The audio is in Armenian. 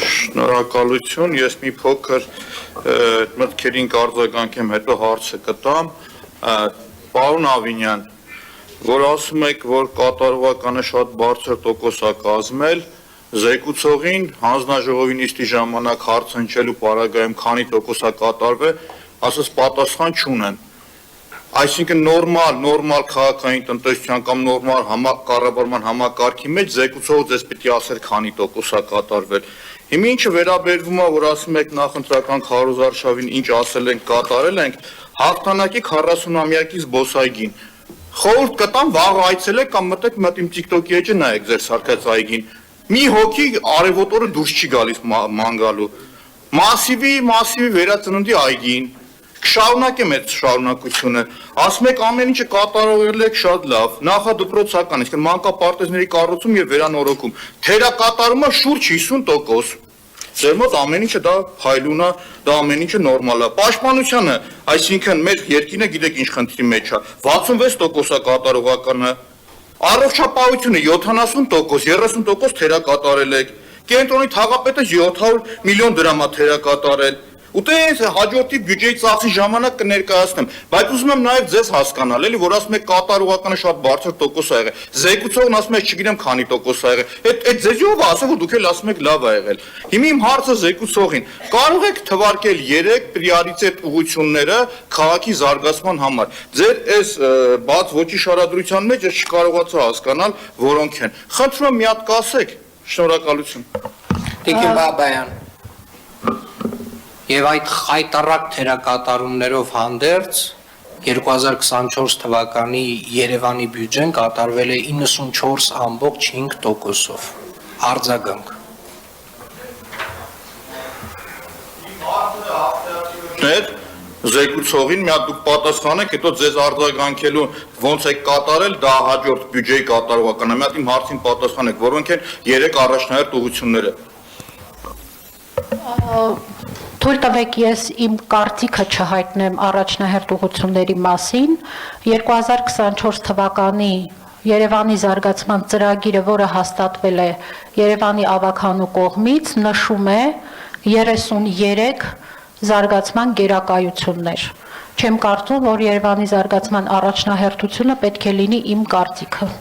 Շնորհակալություն, ես մի փոքր մտքերին կարձագանքեմ, հետո հարցը կտամ, պարոն Ավինյան, որ ասում եք, որ կատարողականը շատ բարձր տոկոս է կազմել, զեկուցողին հանձնաժողովի նիստի ժամանակ հարց հնչելու պարագայում քանի տոկոս է կատարվել, ասես պատասխան չունեն։ Այսինքն նորմալ քաղաքային տնտեսության կամ նորմալ կառավարման համակարգի մեջ զեկուցողը ձեզ պիտի ասեր քանի տոկոս է կատարվել։ Հիմա ինչը վերաբերվում է, որ ասում եք նախընտրական քարոզարշավին ինչ ասել ենք, կատարել ենք, հաղթանակի 40-ամյակի զբոսայգին։ Խորհուրդ կտամ վաղ այցելեք կամ մտեք մտիմ TikTok-ի էջը նայեք ձեր սարքած այգին։ Մի հոգի արևոտ օրը դուրս չի գալիս ման գալու։ Մասիվի վերածննդի այգին։ Կշարունակեմ այդ շարունակությունը, ասում եք ամեն ինչը կատարել եք շատ լավ, նախադպրոցական, այսինքն մանկապարտեզների կառուցում եւ վերանորոգում, թերակատարումը շուրջ 50%, ձեր մոտ ամեն ինչը դա փայլուն է, դա ամեն ինչը նորմալ է, պաշտպանությունը, այսինքն մեր երկինը գիտեք ինչ խնդրի մեջ է, 66% է կատարողականը, առողջապահությունը 70%, 30% թերակատարել եք, կենտրոնի թաղապետը 700 միլիոն դրամ է թերակատարել, Ուտես հաջորդի բյուջեի ծախսի ժամանակ կներկայացնեմ, բայց ուզում եմ նաև ձեզ հասկանալ, էլի որ ասում եք կատարողականը շատ բարձր տոկոս ա եղել, զեկուցողն ասում եք չգիտեմ քանի տոկոս ա եղել, այդ ձեզ ով ասել որ դուք էլ ասում եք լավ ա եղել։ Հիմա իմ հարցը զեկուցողին, կարող եք թվարկել 3 պրիորիտետ ուղղությունները քաղաքի զարգացման համար։ Ձեր այս բաց ոչի շարադրության մեջ ես չկարողացա հասկանալ որոնք են։ Խնդրում եմ մի հատ կասեք։ Շնորհակալություն։ Տիկին Բաբայան Եվ այդ խայտառակ թերակատարումներով հանդերձ 2024 թվականի Երևանի բյուջեն կատարվել է 94.5%-ով։ Արձագանք։ Զեկուցողին մի հատ դուք պատասխանեք, հետո ձեզ արձագանքելու ոնց եք կատարել, դա հաջորդ բյուջեի կատարողականը։ Մի հատ իմ հարցին պատասխանեք, որոնք են 3 առաջնահերթ ուղղությունները։ Թույլ տվեք ես իմ կարծիքը չհայտնեմ առաջնահերթ ուղղությունների մասին 2024 թվականի Երևանի զարգացման ծրագիրը, որը հաստատվել է Երևանի ավագանու կողմից, նշում է 33 զարգացման գերակայություններ։ Չեմ կարծում, որ Երևանի զարգացման առաջնահերթությունը պետք է լինի իմ կարծիքը։